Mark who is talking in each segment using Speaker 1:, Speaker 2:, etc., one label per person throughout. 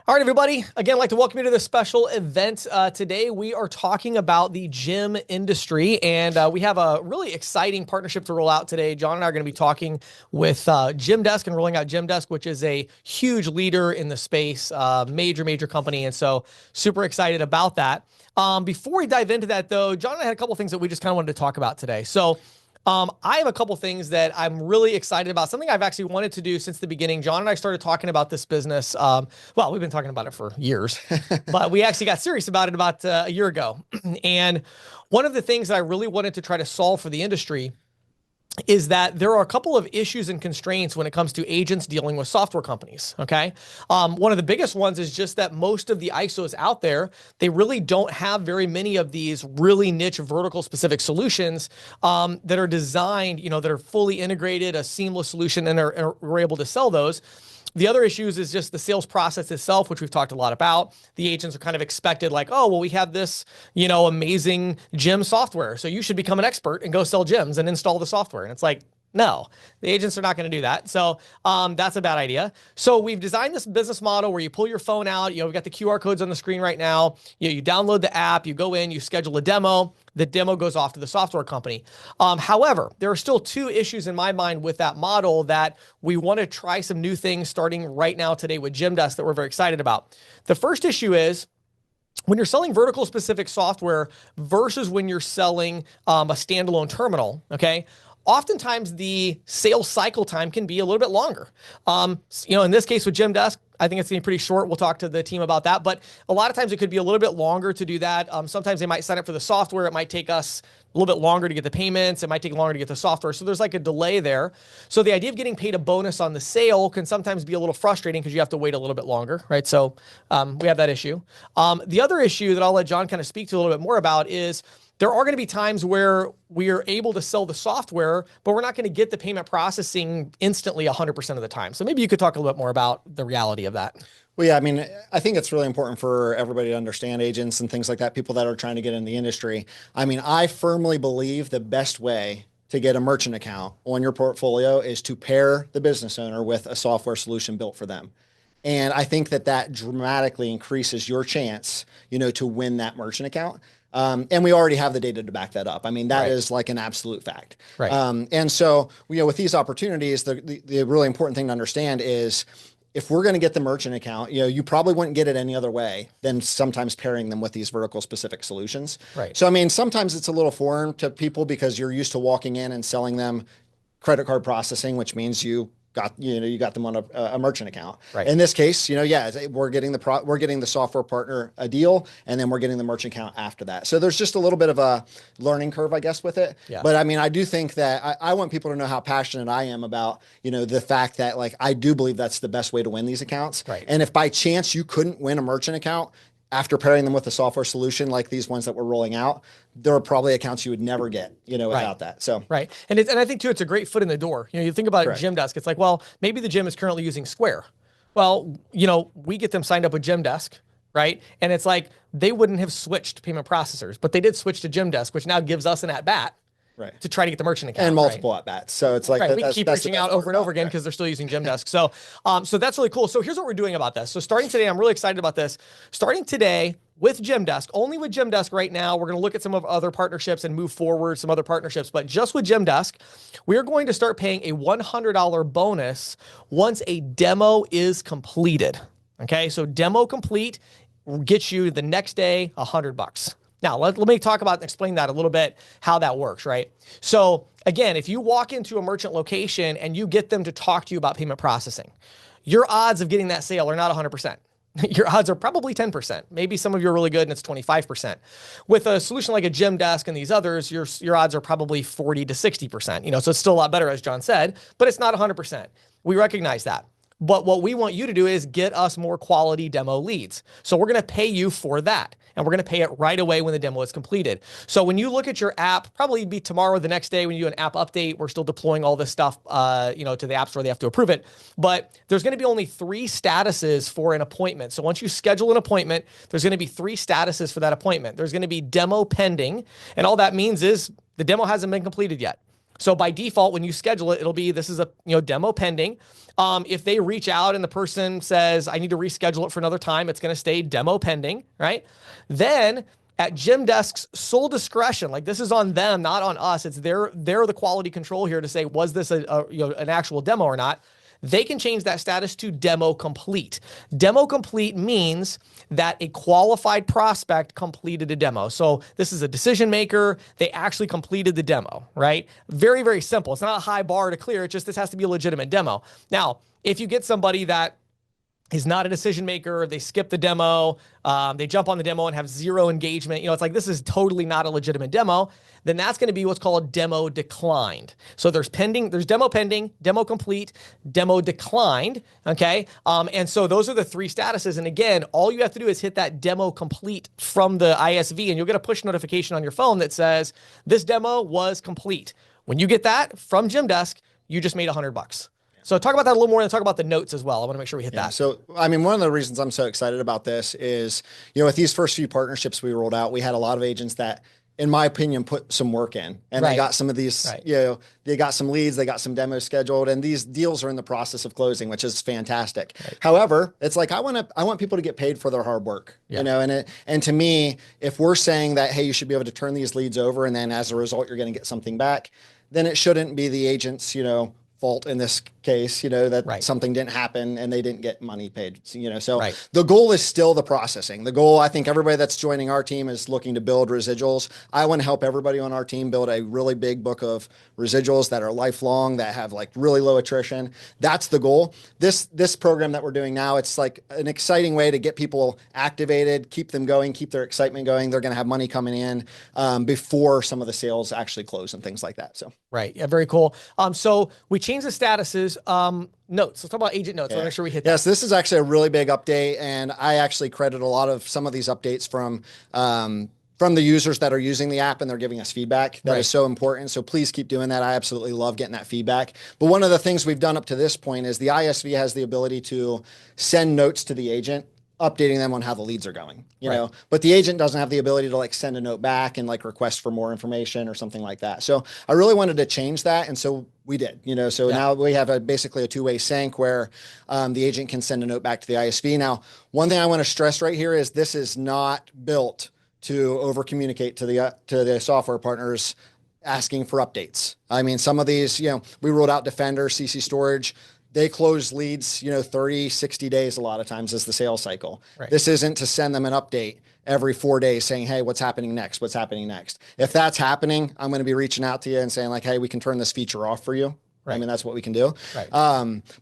Speaker 1: All right, everybody. Again, I'd like to welcome you to this special event. Today, we are talking about the gym industry, and we have a really exciting partnership to roll out today. Jon and I are going to be talking with GymDesk and rolling out GymDesk, which is a huge leader in the space, major company, and so super excited about that. Before we dive into that, though, Jon and I had a couple things that we just kind of wanted to talk about today. So I have a couple things that I'm really excited about, something I've actually wanted to do since the beginning. Jon and I started talking about this business. Well, we've been talking about it for years, but we actually got serious about it about a year ago. And one of the things that I really wanted to try to solve for the industry is that there are a couple of issues and constraints when it comes to agents dealing with software companies, okay? One of the biggest ones is just that most of the ISOs out there, they really don't have very many of these really niche vertical specific solutions that are designed, that are fully integrated, a seamless solution, and we're able to sell those. The other issues is just the sales process itself, which we've talked a lot about. The agents are kind of expected like, oh, well, we have this, amazing gym software, so you should become an expert and go sell gyms and install the software. And it's like, no, the agents are not going to do that. So that's a bad idea. So we've designed this business model where you pull your phone out, we've got the QR codes on the screen right now. You download the app, you go in, you schedule a demo. The demo goes off to the software company. However, there are still two issues in my mind with that model that we want to try some new things starting right now today with GymDesk that we're very excited about. The first issue is when you're selling vertical specific software versus when you're selling a standalone terminal, okay? Oftentimes the sales cycle time can be a little bit longer. In this case with GymDesk, I think it's going to be pretty short. We'll talk to the team about that, but a lot of times it could be a little bit longer to do that. Sometimes they might sign up for the software. It might take us a little bit longer to get the payments. It might take longer to get the software. So there's like a delay there. So the idea of getting paid a bonus on the sale can sometimes be a little frustrating because you have to wait a little bit longer, right? So we have that issue. The other issue that I'll let Jon kind of speak to a little bit more about is there are going to be times where we are able to sell the software, but we're not going to get the payment processing instantly 100% of the time. So maybe you could talk a little bit more about the reality of that.
Speaker 2: Well, yeah, I mean, I think it's really important for everybody to understand agents and things like that, people that are trying to get in the industry. I mean, I firmly believe the best way to get a merchant account on your portfolio is to pair the business owner with a software solution built for them. And I think that dramatically increases your chance, to win that merchant account. And we already have the data to back that up. I mean, that is like an absolute fact.
Speaker 1: Right.
Speaker 2: And so, with these opportunities, the really important thing to understand is if we're going to get the merchant account, you probably wouldn't get it any other way than sometimes pairing them with these vertical specific solutions.
Speaker 1: Right.
Speaker 2: So, I mean, sometimes it's a little foreign to people because you're used to walking in and selling them credit card processing, which means you got them on a merchant account.
Speaker 1: Right.
Speaker 2: In this case, we're getting the software partner a deal, and then we're getting the merchant account after that. So there's just a little bit of a learning curve, I guess, with it.
Speaker 1: Yeah.
Speaker 2: But I mean, I do think that I want people to know how passionate I am about, the fact that I do believe that's the best way to win these accounts.
Speaker 1: Right.
Speaker 2: And if by chance you couldn't win a merchant account after pairing them with a software solution like these ones that we're rolling out, there are probably accounts you would never get, without that. So
Speaker 1: right, and I think too, it's a great foot in the door. You think about GymDesk. It's like, well, maybe the gym is currently using Square. Well, we get them signed up with GymDesk, right? And it's like they wouldn't have switched payment processors, but they did switch to GymDesk, which now gives us an at bat.
Speaker 2: Right.
Speaker 1: To try to get the merchant account.
Speaker 2: And multiple at bats. So it's like,
Speaker 1: we keep reaching out over and over again because they're still using GymDesk. So, so that's really cool. So here's what we're doing about this. So starting today, I'm really excited about this. Starting today with GymDesk, only with GymDesk right now, we're going to look at some of other partnerships and move forward some other partnerships. But just with GymDesk, we're going to start paying a $100 bonus once a demo is completed. Okay. So demo complete gets you the next day $100. Now, let me talk about and explain that a little bit, how that works, right? So again, if you walk into a merchant location and you get them to talk to you about payment processing, your odds of getting that sale are not 100%. Your odds are probably 10%. Maybe some of you are really good and it's 25%. With a solution like a GymDesk and these others, your odds are probably 40 to 60%. So it's still a lot better, as Jon said, but it's not 100%. We recognize that. But what we want you to do is get us more quality demo leads. So we're going to pay you for that. And we're going to pay it right away when the demo is completed. So when you look at your app, probably be tomorrow or the next day when you do an app update, we're still deploying all this stuff, to the app store. They have to approve it. But there's going to be only 3 statuses for an appointment. So once you schedule an appointment, there's going to be 3 statuses for that appointment. There's going to be demo pending. And all that means is the demo hasn't been completed yet. So by default, when you schedule it, it'll be, this is a, demo pending. If they reach out and the person says, I need to reschedule it for another time, it's going to stay demo pending, right? Then at GymDesk's sole discretion, like this is on them, not on us. It's they're the quality control here to say, was this an actual demo or not? They can change that status to demo complete. Demo complete means that a qualified prospect completed a demo. So this is a decision maker. They actually completed the demo, right? Very, very simple. It's not a high bar to clear. It's just, this has to be a legitimate demo. Now, if you get somebody that is not a decision maker, they skip the demo, they jump on the demo and have zero engagement, it's like, this is totally not a legitimate demo, then that's going to be what's called demo declined. So there's demo pending, demo complete, demo declined, okay? And so those are the three statuses. And again, all you have to do is hit that demo complete from the ISV, and you'll get a push notification on your phone that says, this demo was complete. When you get that from GymDesk, you just made $100. So talk about that a little more and talk about the notes as well. I want to make sure we hit that.
Speaker 2: So, I mean, one of the reasons I'm so excited about this is, with these first few partnerships we rolled out, we had a lot of agents that, in my opinion, put some work in, and they got some of these, they got some leads, they got some demos scheduled, and these deals are in the process of closing, which is fantastic. However, it's like, I want people to get paid for their hard work, and to me, if we're saying that, hey, you should be able to turn these leads over, and then as a result, you're going to get something back, then it shouldn't be the agent's, fault in this case, that something didn't happen and they didn't get money paid, so the goal is still the processing. The goal, I think everybody that's joining our team is looking to build residuals. I want to help everybody on our team build a really big book of residuals that are lifelong, that have like really low attrition. That's the goal. This program that we're doing now, it's like an exciting way to get people activated, keep them going, keep their excitement going. They're going to have money coming in before some of the sales actually close and things like that. So
Speaker 1: yeah, very cool. So we changed the statuses. Notes. Let's talk about agent notes. I want to make sure we hit that.
Speaker 2: Yes, this is actually a really big update, and I actually credit a lot of some of these updates from the users that are using the app, and they're giving us feedback. That is so important. So please keep doing that. I absolutely love getting that feedback. But one of the things we've done up to this point is the ISV has the ability to send notes to the agent, updating them on how the leads are going, but the agent doesn't have the ability to like send a note back and like request for more information or something like that. So I really wanted to change that. And so we did, so now we have basically a two-way sync where the agent can send a note back to the ISV. Now, one thing I want to stress right here is this is not built to over-communicate to the software partners asking for updates. I mean, some of these, we rolled out Defender, CC Storage. They close leads, 30, 60 days a lot of times is the sales cycle. This isn't to send them an update every 4 days saying, hey, what's happening next? What's happening next? If that's happening, I'm going to be reaching out to you and saying like, hey, we can turn this feature off for you. I mean, that's what we can do.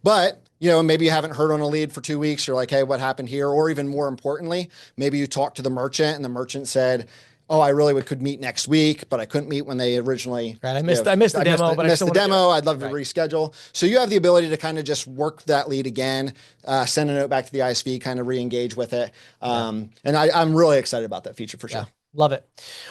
Speaker 2: But, maybe you haven't heard on a lead for 2 weeks. You're like, hey, what happened here? Or even more importantly, maybe you talked to the merchant and the merchant said, oh, I really could meet next week, but I couldn't meet when they originally.
Speaker 1: I missed the demo, but I
Speaker 2: missed the demo. I'd love to reschedule. So you have the ability to kind of just work that lead again, send a note back to the ISV, kind of re-engage with it. And I'm really excited about that feature for sure.
Speaker 1: Love it.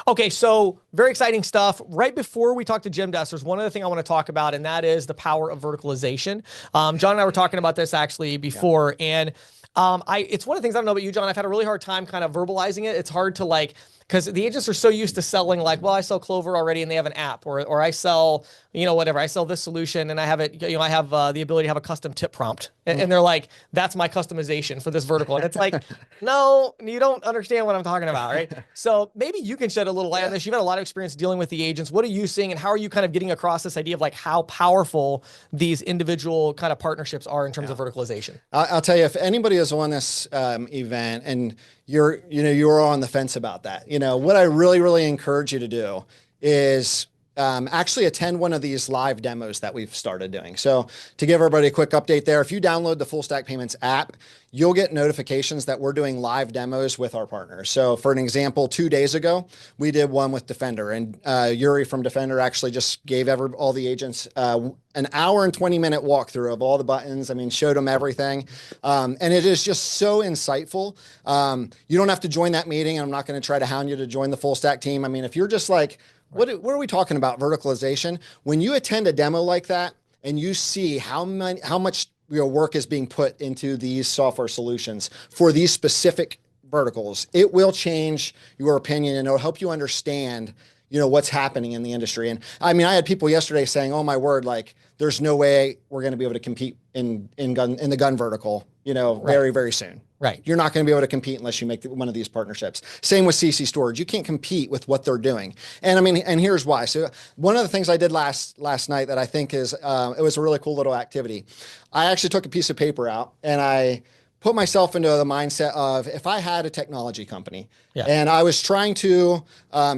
Speaker 1: Okay, so very exciting stuff. Right before we talk to GymDesk, there's one other thing I want to talk about, and that is the power of verticalization. John and I were talking about this actually before, and it's one of the things, I don't know about you, John, I've had a really hard time kind of verbalizing it. It's hard to like, because the agents are so used to selling like, well, I sell Clover already and they have an app, or I sell, whatever, I sell this solution and I have it, I have the ability to have a custom tip prompt. And they're like, that's my customization for this vertical. And it's like, no, you don't understand what I'm talking about, right? So maybe you can shed a little light on this. You've had a lot of experience dealing with the agents. What are you seeing and how are you kind of getting across this idea of like how powerful these individual kind of partnerships are in terms of verticalization?
Speaker 2: I'll tell you, if anybody is on this event and you're on the fence about that, what I really, really encourage you to do is actually attend one of these live demos that we've started doing. So to give everybody a quick update there, if you download the Full Stack Payments app, you'll get notifications that we're doing live demos with our partners. So for an example, 2 days ago, we did one with Defender, and Yuri from Defender actually just gave all the agents an hour and 20-minute walkthrough of all the buttons. I mean, showed them everything. And it is just so insightful. You don't have to join that meeting. I'm not going to try to hound you to join the Full Stack team. I mean, if you're just like, what are we talking about? Verticalization. When you attend a demo like that and you see how much work is being put into these software solutions for these specific verticals, it will change your opinion and it'll help you understand, what's happening in the industry. And I mean, I had people yesterday saying, "Oh my word, like there's no way we're going to be able to compete in the gun vertical,
Speaker 1: Right.
Speaker 2: very, very soon.
Speaker 1: Right.
Speaker 2: You're not going to be able to compete unless you make one of these partnerships." Same with CC Storage. You can't compete with what they're doing. And I mean, and here's why. So one of the things I did last night that I think is it was a really cool little activity. I actually took a piece of paper out and I put myself into the mindset of if I had a technology company
Speaker 1: Yeah.
Speaker 2: and I was trying to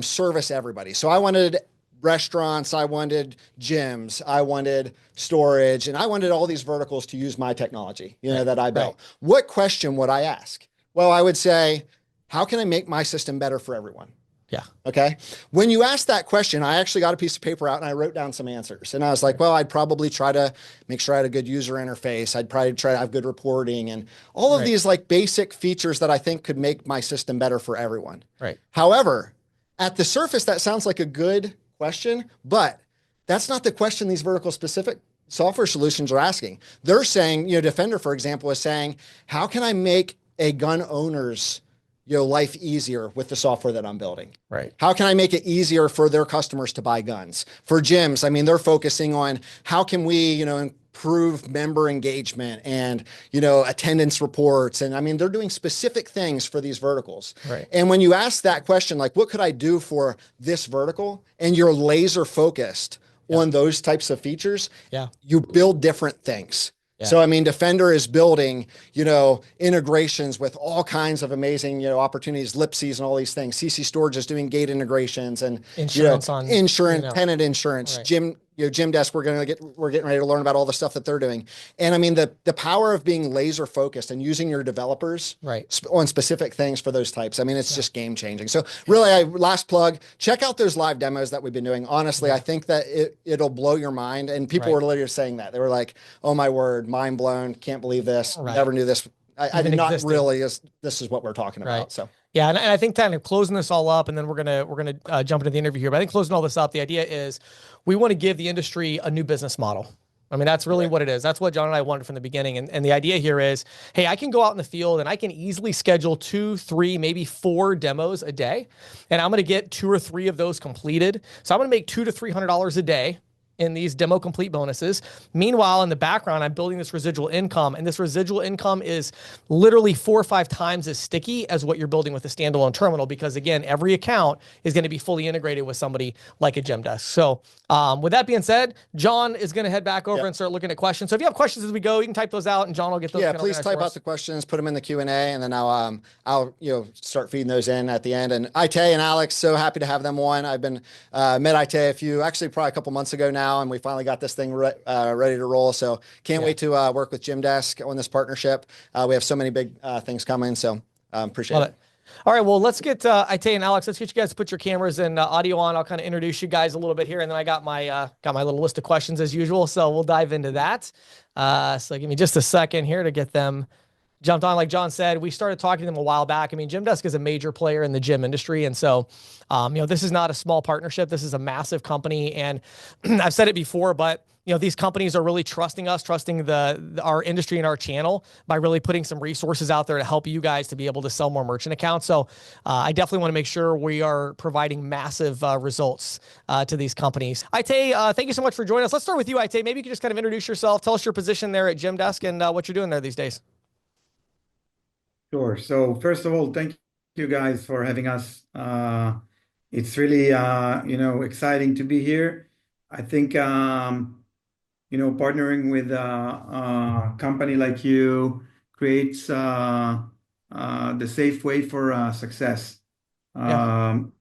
Speaker 2: service everybody. So I wanted restaurants, I wanted gyms, I wanted storage, and I wanted all these verticals to use my technology,
Speaker 1: Right.
Speaker 2: that I
Speaker 1: Right.
Speaker 2: built. What question would I ask? Well, I would say, how can I make my system better for everyone?
Speaker 1: Yeah.
Speaker 2: Okay. When you ask that question, I actually got a piece of paper out and I wrote down some answers. And I was like, well, I'd probably try to make sure I had a good user interface. I'd probably try to have good reporting and all of
Speaker 1: Right.
Speaker 2: these like basic features that I think could make my system better for everyone.
Speaker 1: Right.
Speaker 2: However, at the surface, that sounds like a good question, but that's not the question these vertical specific software solutions are asking. They're saying, Defender, for example, is saying, how can I make a gun owner's life easier with the software that I'm building?
Speaker 1: Right.
Speaker 2: How can I make it easier for their customers to buy guns? For gyms, I mean, they're focusing on how can we, improve member engagement and, attendance reports. And I mean, they're doing specific things for these verticals.
Speaker 1: Right.
Speaker 2: And when you ask that question, like, what could I do for this vertical? And you're laser focused on those types of features,
Speaker 1: Yeah.
Speaker 2: you build different things.
Speaker 1: Yeah.
Speaker 2: So, I mean, Defender is building, integrations with all kinds of amazing, opportunities, Lipsies and all these things. CC Storage is doing gate integrations and,
Speaker 1: Insurance on,
Speaker 2: insurance, tenant insurance,
Speaker 1: right.
Speaker 2: GymDesk. We're getting ready to learn about all the stuff that they're doing. And I mean, the power of being laser focused and using your developers
Speaker 1: Right.
Speaker 2: on specific things for those types. I mean, it's just game changing. So really, last plug, check out those live demos that we've been doing. Honestly, I think that it'll blow your mind. And people were literally saying that. They were like, oh my word, mind blown. Can't believe this.
Speaker 1: Right.
Speaker 2: Never knew this. I did not
Speaker 1: existed.
Speaker 2: really, this is what we're talking about. So
Speaker 1: yeah, and I think kind of closing this all up, and then we're gonna jump into the interview here. But I think closing all this up, the idea is we want to give the industry a new business model. I mean, that's really what it is. That's what Jon and I wanted from the beginning. And the idea here is, hey, I can go out in the field and I can easily schedule 2, 3, maybe 4 demos a day, and I'm going to get 2 or 3 of those completed. So I'm going to make $200 to $300 a day in these demo complete bonuses. Meanwhile, in the background, I'm building this residual income, and this residual income is literally 4 or 5 times as sticky as what you're building with a standalone terminal, because again, every account is going to be fully integrated with somebody like a GymDesk. So with that being said, Jon is going to head back over and start looking at questions. So if you have questions as we go, you can type those out and Jon will get those.
Speaker 2: Yeah, please type out the questions, put them in the Q&A, and then I'll start feeding those in at the end. And Itay and Alex, so happy to have them on. I've been met Itay probably a couple months ago now, and we finally got this thing ready to roll. So can't wait to work with GymDesk on this partnership. We have so many big things coming, so appreciate it.
Speaker 1: All right, well, let's get Itay and Alex. Let's get you guys to put your cameras and audio on. I'll kind of introduce you guys a little bit here, and then I got my little list of questions as usual. So we'll dive into that. So give me just a second here to get them jumped on. Like Jon said, we started talking to them a while back. I mean, GymDesk is a major player in the gym industry. And so, this is not a small partnership. This is a massive company. And I've said it before, but these companies are really trusting us, trusting our industry and our channel by really putting some resources out there to help you guys to be able to sell more merchant accounts. So I definitely want to make sure we are providing massive results to these companies. Itay, thank you so much for joining us. Let's start with you, Itay. Maybe you could just kind of introduce yourself, tell us your position there at GymDesk and what you're doing there these days.
Speaker 3: Sure. So first of all, thank you guys for having us. It's really, exciting to be here. I think, partnering with a company like you creates the safe way for success. The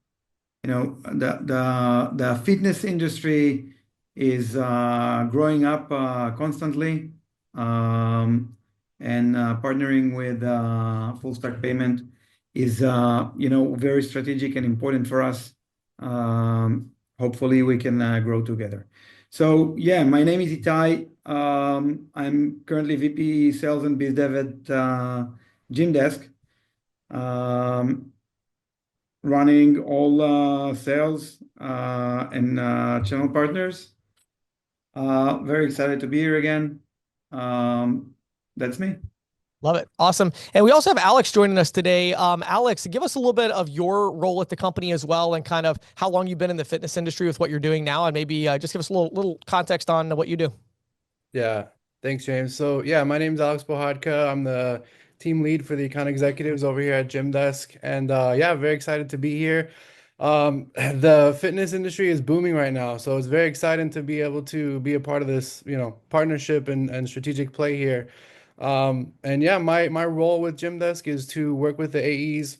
Speaker 3: fitness industry is growing up constantly. And partnering with Full Stack Payment is, very strategic and important for us. Hopefully, we can grow together. So, yeah, my name is Itay. I'm currently VP Sales and Biz Dev at GymDesk, running all sales and channel partners. Very excited to be here again. That's me.
Speaker 1: Love it. Awesome. And we also have Alex joining us today. Alex, give us a little bit of your role at the company as well, and kind of how long you've been in the fitness industry with what you're doing now, and maybe just give us a little context on what you do.
Speaker 4: Yeah, thanks, James. So yeah, my name's Alex Bohatka. I'm the team lead for the account executives over here at GymDesk, and yeah, very excited to be here. The fitness industry is booming right now, so it's very exciting to be able to be a part of this, partnership and strategic play here. And yeah, my role with GymDesk is to work with the AEs,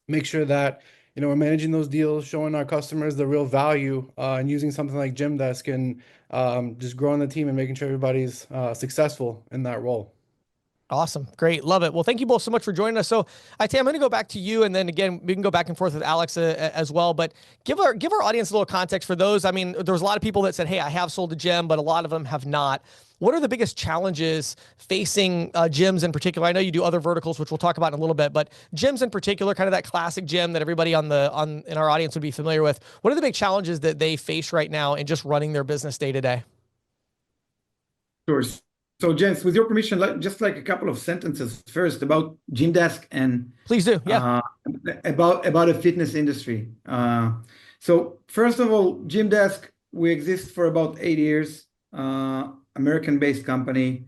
Speaker 4: make sure that we're managing those deals, showing our customers the real value, and using something like GymDesk and just growing the team and making sure everybody's successful in that role.
Speaker 1: Awesome. Great. Love it. Well, thank you both so much for joining us. So, Itay, I'm going to go back to you, and then again, we can go back and forth with Alex as well. But give our audience a little context for those. I mean, there was a lot of people that said, "Hey, I have sold a gym," but a lot of them have not. What are the biggest challenges facing gyms in particular? I know you do other verticals, which we'll talk about in a little bit, but gyms in particular, kind of that classic gym that everybody in our audience would be familiar with. What are the big challenges that they face right now in just running their business day to day?
Speaker 3: Sure. So, James, with your permission, just like a couple of sentences first about GymDesk and
Speaker 1: Please do. Yeah.
Speaker 3: About a fitness industry. So first of all, GymDesk, we exist for about 8 years, American-based company,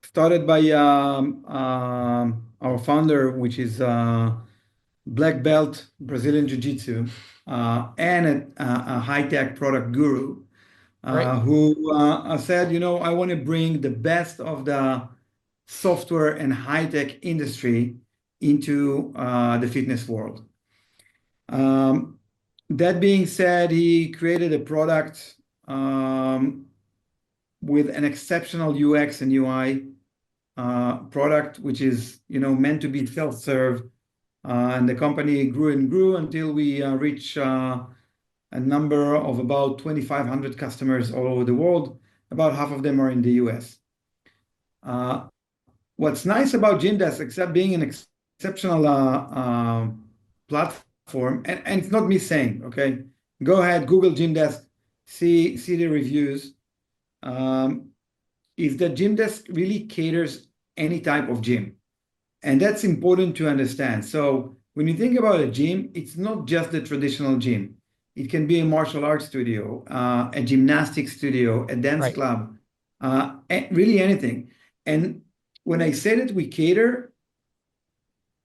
Speaker 3: started by our founder, which is black belt Brazilian Jiu-Jitsu, and a high-tech product guru. Who said, I want to bring the best of the software and high-tech industry into the fitness world. That being said, he created a product with an exceptional UX and UI product, which is meant to be self-serve. And the company grew and grew until we reached a number of about 2,500 customers all over the world. About half of them are in the US. What's nice about GymDesk, except being an exceptional platform, and it's not me saying, okay? Go ahead, Google GymDesk, see the reviews, is that GymDesk really caters any type of gym. And that's important to understand. So when you think about a gym, it's not just the traditional gym. It can be a martial arts studio, a gymnastics studio, a dance club, really anything. And when I say that we cater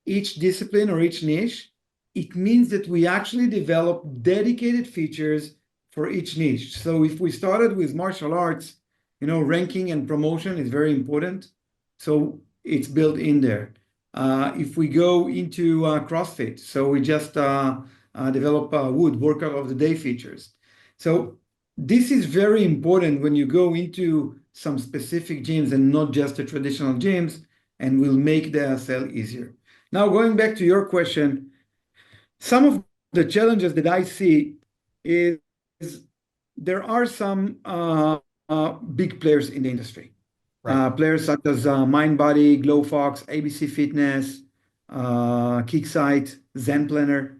Speaker 3: each discipline or each niche, it means that we actually develop dedicated features for each niche. So if we started with martial arts, ranking and promotion is very important. So it's built in there. If we go into CrossFit, so we just develop workout of the day features. So this is very important when you go into some specific gyms and not just the traditional gyms, and will make the sell easier. Now, going back to your question, some of the challenges that I see is there are some big players in the industry. Players such as MindBody, GlowFox, ABC Fitness, Kicksite, Zen Planner.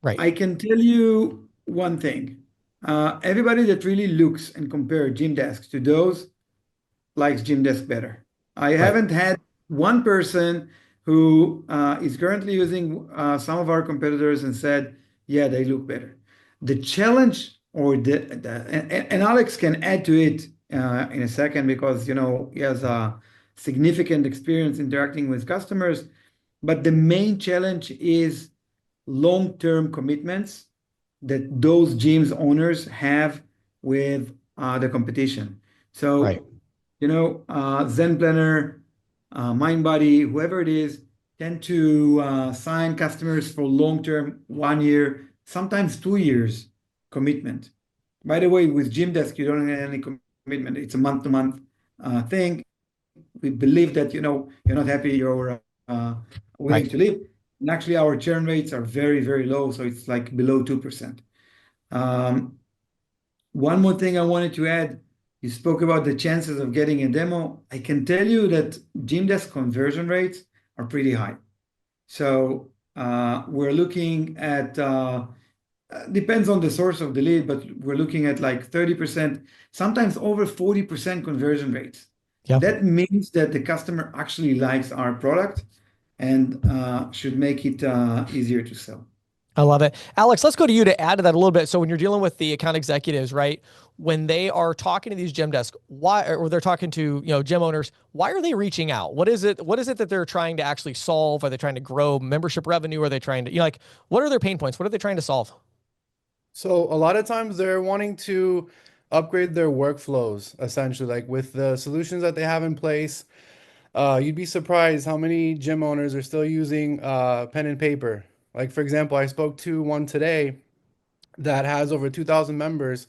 Speaker 3: I can tell you one thing. Everybody that really looks and compares GymDesk to those likes GymDesk better. I haven't had one person who is currently using some of our competitors and said, yeah, they look better. The challenge, and Alex can add to it in a second, because he has a significant experience interacting with customers. But the main challenge is long-term commitments that those gyms owners have with the competition. So, Zen Planner, MindBody, whoever it is, tend to sign customers for long-term, 1 year, sometimes 2 years commitment. By the way, with GymDesk, you don't have any commitment. It's a month-to-month thing. We believe that, you're not happy, you're willing to leave. And actually, our churn rates are very, very low. So it's like below 2%. One more thing I wanted to add, you spoke about the chances of getting a demo. I can tell you that GymDesk conversion rates are pretty high. So we're looking at, depends on the source of the lead, but we're looking at like 30%, sometimes over 40% conversion rates.
Speaker 1: Yeah.
Speaker 3: That means that the customer actually likes our product and should make it easier to sell.
Speaker 1: I love it. Alex, let's go to you to add to that a little bit. So when you're dealing with the account executives, right, when they are talking to these gym desks, why, or they're talking to, gym owners, why are they reaching out? What is it that they're trying to actually solve? Are they trying to grow membership revenue? Are they trying to, like, what are their pain points? What are they trying to solve?
Speaker 4: So a lot of times they're wanting to upgrade their workflows, essentially, like with the solutions that they have in place. You'd be surprised how many gym owners are still using pen and paper. Like, for example, I spoke to one today that has over 2,000 members,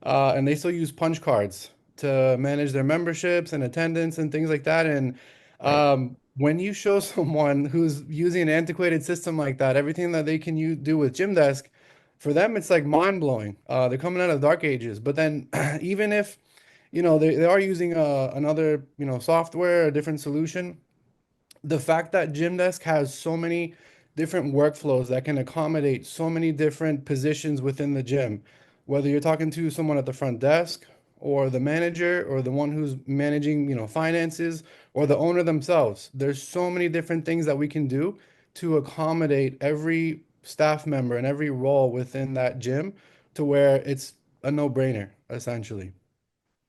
Speaker 4: and they still use punch cards to manage their memberships and attendance and things like that. And
Speaker 1: Right.
Speaker 4: when you show someone who's using an antiquated system like that, everything that they can do with GymDesk, for them, it's like mind blowing. They're coming out of the dark ages. But then, even if they are using another software, a different solution, the fact that GymDesk has so many different workflows that can accommodate so many different positions within the gym, whether you're talking to someone at the front desk or the manager or the one who's managing, finances or the owner themselves, there's so many different things that we can do to accommodate every staff member and every role within that gym to where it's a no-brainer, essentially.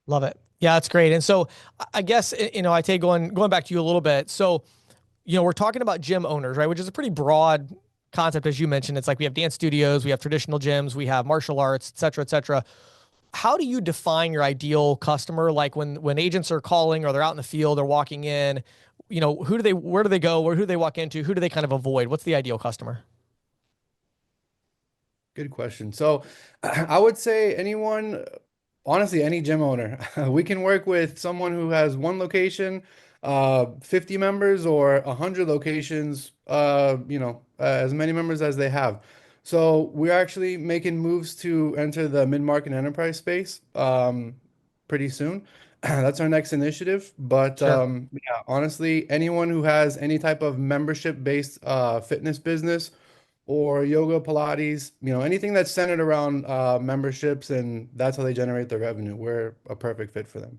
Speaker 1: Love it. Yeah, that's great. And so I guess, I take going back to you a little bit. So, we're talking about gym owners, right? Which is a pretty broad concept, as you mentioned. It's like we have dance studios, we have traditional gyms, we have martial arts, et cetera, et cetera. How do you define your ideal customer? Like when agents are calling or they're out in the field or walking in, where do they go? Who do they walk into? Who do they kind of avoid? What's the ideal customer?
Speaker 4: Good question. So I would say anyone, honestly, any gym owner. We can work with someone who has one location, 50 members, or 100 locations, as many members as they have. So we're actually making moves to enter the mid-market enterprise space pretty soon. That's our next initiative. But
Speaker 1: Sure.
Speaker 4: yeah, honestly, anyone who has any type of membership-based fitness business or yoga, Pilates, anything that's centered around memberships, and that's how they generate their revenue. We're a perfect fit for them.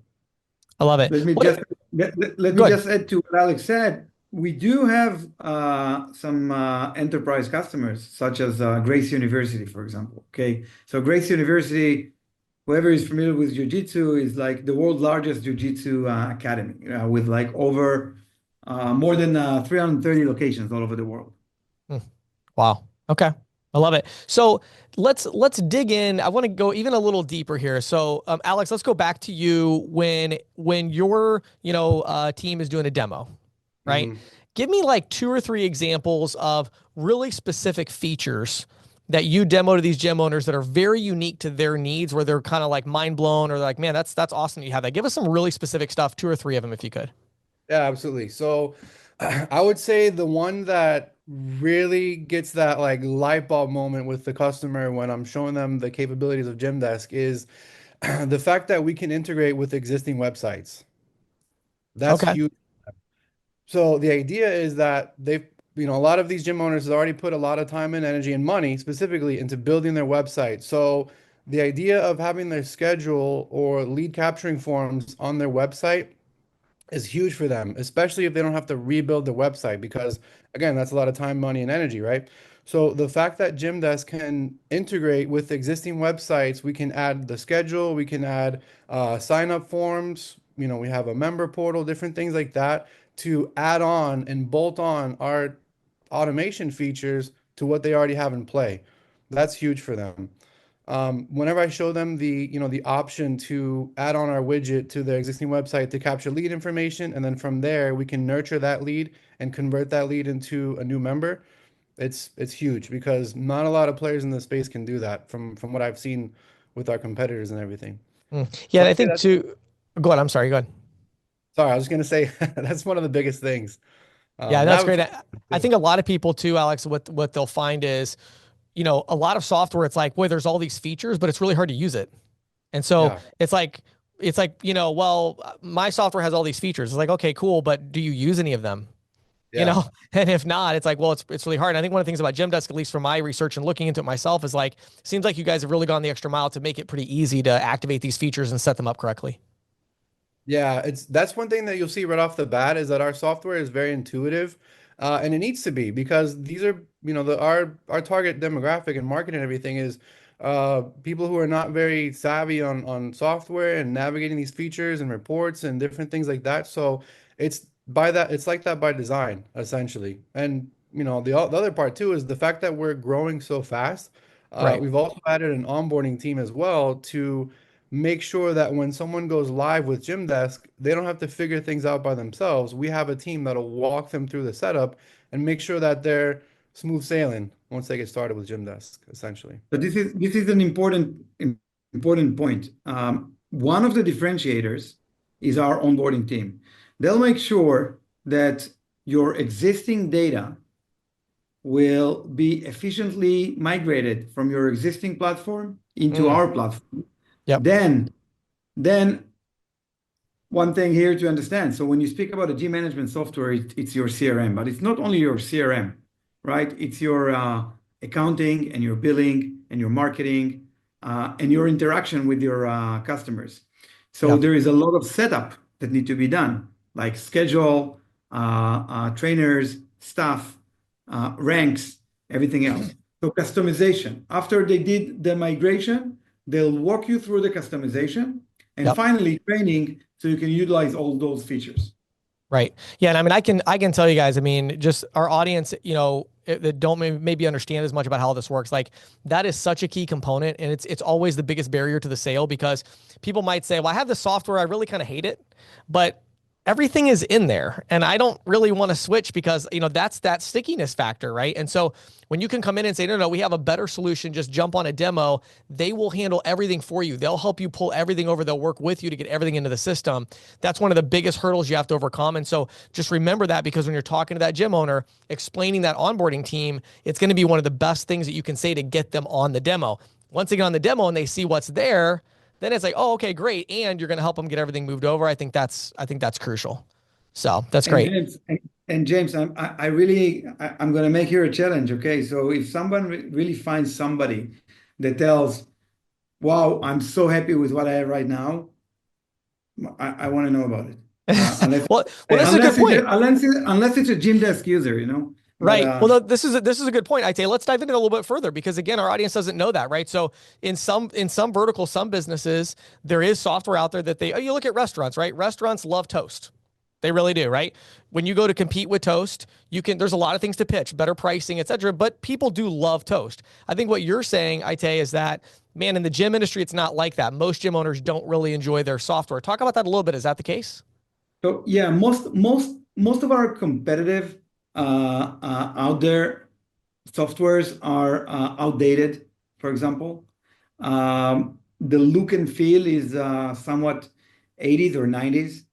Speaker 1: I love it.
Speaker 3: Let me
Speaker 1: What?
Speaker 3: just let
Speaker 1: Go
Speaker 3: me
Speaker 1: ahead.
Speaker 3: just add to what Alex said. We do have some enterprise customers, such as Grace University, for example. Okay, so Grace University, whoever is familiar with Jiu-Jitsu, is like the world's largest Jiu-Jitsu academy, with like over more than 330 locations all over the world.
Speaker 1: Hmm. Wow. Okay. I love it. So let's dig in. I want to go even a little deeper here. So, Alex, let's go back to you when your team is doing a demo, right?
Speaker 4: Mhm.
Speaker 1: Give me like 2 or 3 examples of really specific features that you demo to these gym owners that are very unique to their needs, where they're kind of like mind blown, or they're like, man, that's awesome that you have that. Give us some really specific stuff, 2 or 3 of them, if you could.
Speaker 4: Yeah, absolutely. So I would say the one that really gets that like light bulb moment with the customer when I'm showing them the capabilities of GymDesk is the fact that we can integrate with existing websites. That's
Speaker 1: Okay.
Speaker 4: huge. So the idea is that a lot of these gym owners have already put a lot of time and energy and money specifically into building their website. So the idea of having their schedule or lead capturing forms on their website is huge for them, especially if they don't have to rebuild the website, because again, that's a lot of time, money, and energy, right? So the fact that GymDesk can integrate with existing websites, we can add the schedule, we can add sign up forms, we have a member portal, different things like that to add on and bolt on our automation features to what they already have in play. That's huge for them. Whenever I show them the option to add on our widget to their existing website to capture lead information, and then from there we can nurture that lead and convert that lead into a new member. It's huge because not a lot of players in the space can do that from what I've seen with our competitors and everything.
Speaker 1: Yeah,
Speaker 4: So
Speaker 1: I
Speaker 4: I'd say
Speaker 1: think
Speaker 4: that's,
Speaker 1: too. Go ahead. I'm sorry. Go ahead.
Speaker 4: sorry, I was gonna say that's one of the biggest things.
Speaker 1: Yeah,
Speaker 4: That
Speaker 1: that's
Speaker 4: would
Speaker 1: great. I think a lot of people too, Alex, what they'll find is, a lot of software, it's like, boy, there's all these features, but it's really hard to use it. And so
Speaker 4: yeah,
Speaker 1: it's like, well, my software has all these features. It's like, okay, cool, but do you use any of them? You
Speaker 4: yeah.
Speaker 1: know, and if not, it's like, well, it's really hard. And I think one of the things about GymDesk, at least from my research and looking into it myself, is like, seems like you guys have really gone the extra mile to make it pretty easy to activate these features and set them up correctly.
Speaker 4: Yeah, that's one thing that you'll see right off the bat is that our software is very intuitive, and it needs to be because these are, our target demographic and market and everything is people who are not very savvy on software and navigating these features and reports and different things like that. So it's like that by design, essentially. And the other part too is the fact that we're growing so fast.
Speaker 1: Right.
Speaker 4: We've also added an onboarding team as well to make sure that when someone goes live with GymDesk, they don't have to figure things out by themselves. We have a team that'll walk them through the setup and make sure that they're smooth sailing once they get started with GymDesk, essentially.
Speaker 3: But this is an important point. One of the differentiators is our onboarding team. They'll make sure that your existing data will be efficiently migrated from your existing platform into our platform.
Speaker 1: Yep.
Speaker 3: Then one thing here to understand. So when you speak about a gym management software, it's your CRM, but it's not only your CRM, right? It's your accounting and your billing and your marketing and your interaction with your customers. So there is a lot of setup that need to be done, like schedule, trainers, staff, ranks, everything else. So customization. After they did the migration, they'll walk you through the customization and finally training so you can utilize all those features.
Speaker 1: Right. Yeah. And I mean, I can tell you guys, I mean, just our audience, that don't maybe understand as much about how this works. Like that is such a key component. And it's always the biggest barrier to the sale because people might say, well, I have the software. I really kind of hate it, but everything is in there and I don't really want to switch because, that's that stickiness factor. Right. And so when you can come in and say, no, we have a better solution, just jump on a demo, they will handle everything for you. They'll help you pull everything over. They'll work with you to get everything into the system. That's one of the biggest hurdles you have to overcome. And so just remember that because when you're talking to that gym owner, explaining that onboarding team, it's going to be one of the best things that you can say to get them on the demo. Once they get on the demo and they see what's there, then it's like, oh, okay, great. And you're going to help them get everything moved over. I think that's crucial. So that's great.
Speaker 3: And James, I'm going to make here a challenge. Okay. So if someone really finds somebody that tells, wow, I'm so happy with what I have right now, I want to know about it. Unless,
Speaker 1: well, that's a good point.
Speaker 3: Unless it's a GymDesk user,
Speaker 1: Right. Well, this is a good point. I'd say let's dive into it a little bit further because again, our audience doesn't know that, right? So in some verticals, some businesses, there is software out there that you look at restaurants, right? Restaurants love Toast. They really do, right? When you go to compete with Toast, there's a lot of things to pitch, better pricing, et cetera, but people do love Toast. I think what you're saying, Itay, is that, man, in the gym industry, it's not like that. Most gym owners don't really enjoy their software. Talk about that a little bit. Is that the case?
Speaker 3: So yeah, most of our competitive out there softwares are outdated, for example. The look and feel is somewhat 80s or 90s.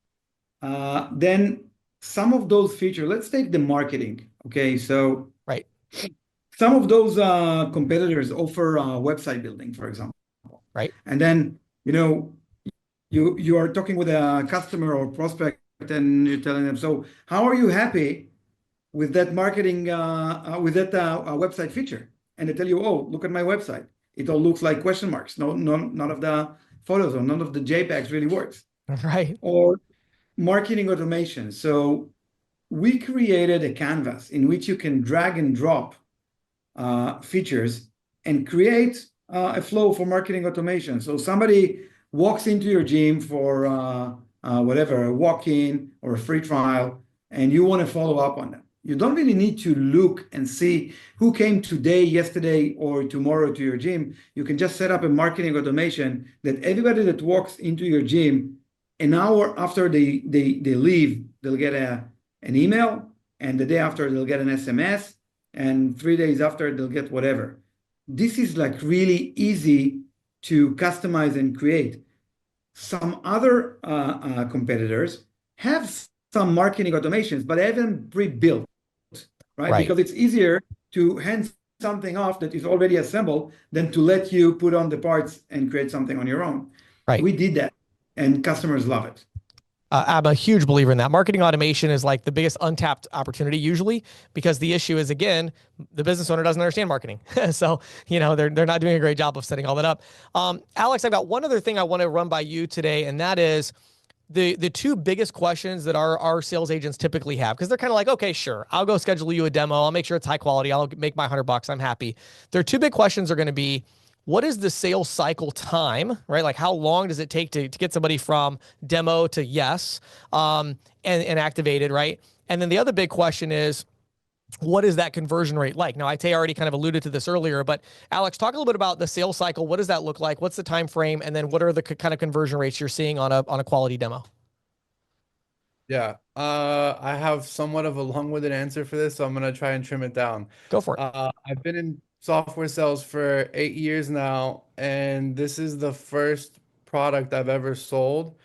Speaker 3: Then some of those features, let's take the marketing. Okay, so
Speaker 1: right.
Speaker 3: Some of those competitors offer website building, for example.
Speaker 1: Right.
Speaker 3: And then, you are talking with a customer or prospect and you're telling them, so how are you happy with that marketing, with that website feature? And they tell you, oh, look at my website. It all looks like question marks. None of the photos or none of the JPEGs really works.
Speaker 1: Right.
Speaker 3: Or marketing automation. So we created a canvas in which you can drag and drop features and create a flow for marketing automation. So somebody walks into your gym for whatever, a walk-in or a free trial, and you want to follow up on them. You don't really need to look and see who came today, yesterday, or tomorrow to your gym. You can just set up a marketing automation that everybody that walks into your gym, an hour after they leave, they'll get an email, and the day after they'll get an SMS, and 3 days after they'll get whatever. This is like really easy to customize and create. Some other competitors have some marketing automations, but they haven't pre-built, right? Because it's easier to hand something off that is already assembled than to let you put on the parts and create something on your own.
Speaker 1: Right.
Speaker 3: We did that, and customers love it.
Speaker 1: I'm a huge believer in that. Marketing automation is like the biggest untapped opportunity usually because the issue is, again, the business owner doesn't understand marketing. So, they're not doing a great job of setting all that up. Alex, I've got one other thing I want to run by you today, and that is the two biggest questions that our sales agents typically have, because they're kind of like, okay, sure, I'll go schedule you a demo. I'll make sure it's high quality. I'll make my $100. I'm happy. Their two big questions are going to be, what is the sales cycle time, right? Like how long does it take to get somebody from demo to yes, and activated, right? And then the other big question is, what is that conversion rate like? Now, Itay already kind of alluded to this earlier, but Alex, talk a little bit about the sales cycle. What does that look like? What's the time frame? And then what are the kind of conversion rates you're seeing on a quality demo?
Speaker 4: Yeah, I have somewhat of a long-winded answer for this, so I'm gonna try and trim it down.
Speaker 1: Go for it.
Speaker 4: I've been in software sales for 8 years now, and this is the first product I've ever sold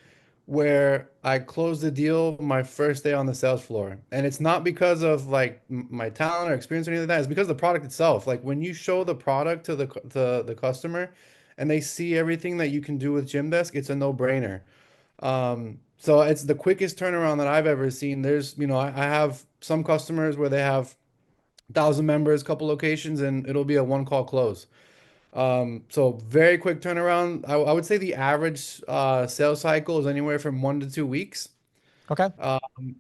Speaker 4: where I closed the deal my first day on the sales floor. And it's not because of like my talent or experience or anything like that. It's because of the product itself. Like when you show the product to the customer and they see everything that you can do with GymDesk, it's a no-brainer. So it's the quickest turnaround that I've ever seen. There's, I have some customers where they have 1,000 members, couple locations, and it'll be a one-call close. So very quick turnaround. I would say the average sales cycle is anywhere from 1 to 2 weeks.
Speaker 1: Okay.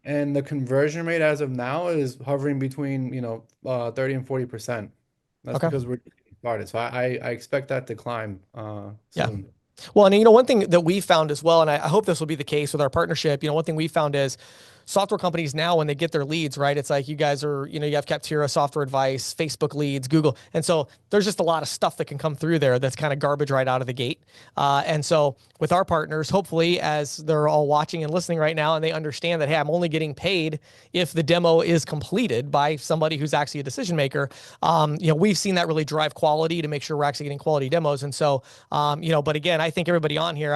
Speaker 4: And the conversion rate as of now is hovering between, 30 and 40%. That's
Speaker 1: Okay.
Speaker 4: because we're getting started. So I expect that to climb
Speaker 1: Yeah.
Speaker 4: soon.
Speaker 1: Well, and one thing that we found as well, and I hope this will be the case with our partnership, one thing we found is software companies now, when they get their leads, right? It's like you guys are, you have Capterra, Software Advice, Facebook leads, Google. And so there's just a lot of stuff that can come through there that's kind of garbage right out of the gate. And so with our partners, hopefully, as they're all watching and listening right now, and they understand that, hey, I'm only getting paid if the demo is completed by somebody who's actually a decision maker. We've seen that really drive quality to make sure we're actually getting quality demos. And so, but again, I think everybody on here,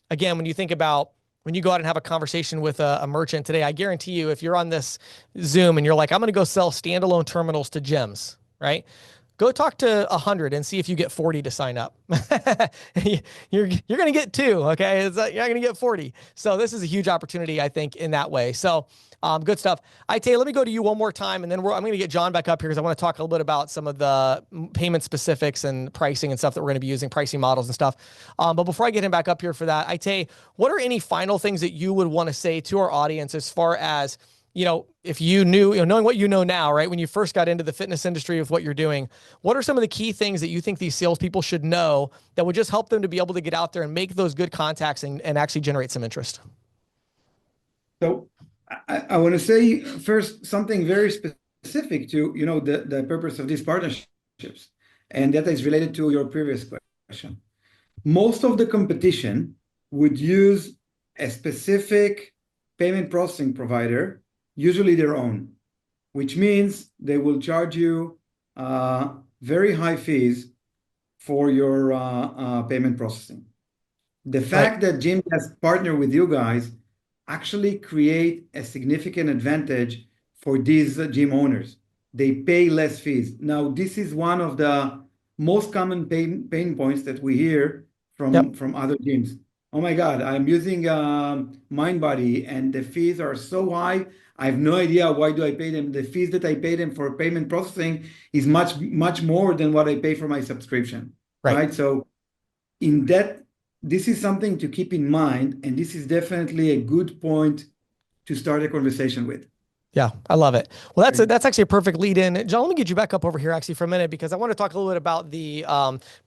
Speaker 1: again, when you think about, when you go out and have a conversation with a merchant today, I guarantee you, if you're on this Zoom and you're like, I'm going to go sell standalone terminals to gyms, right? Go talk to 100 and see if you get 40 to sign up. You're going to get 2, okay? You're not going to get 40. So this is a huge opportunity, I think, in that way. So good stuff. Itay, let me go to you one more time, and then I'm going to get Jon back up here because I want to talk a little bit about some of the payment specifics and pricing and stuff that we're going to be using, pricing models and stuff. But before I get him back up here for that, Itay, what are any final things that you would want to say to our audience as far as, if you knew, knowing what you know now, right? When you first got into the fitness industry with what you're doing, what are some of the key things that you think these salespeople should know that would just help them to be able to get out there and make those good contacts and actually generate some interest?
Speaker 3: So I want to say first something very specific to, the purpose of these partnerships. And that is related to your previous question. Most of the competition would use a specific payment processing provider, usually their own, which means they will charge you very high fees for your payment processing. The fact that GymDesk partner with you guys actually create a significant advantage for these gym owners. They pay less fees. Now, this is one of the most common pain points that we hear from other gyms. Oh my God, I'm using MindBody and the fees are so high. I have no idea why do I pay them. The fees that I pay them for payment processing is much, much more than what I pay for my subscription. Right? So in that, this is something to keep in mind, and this is definitely a good point to start a conversation with.
Speaker 1: Yeah, I love it. Well, that's actually a perfect lead in. Jon, let me get you back up over here actually for a minute, because I want to talk a little bit about the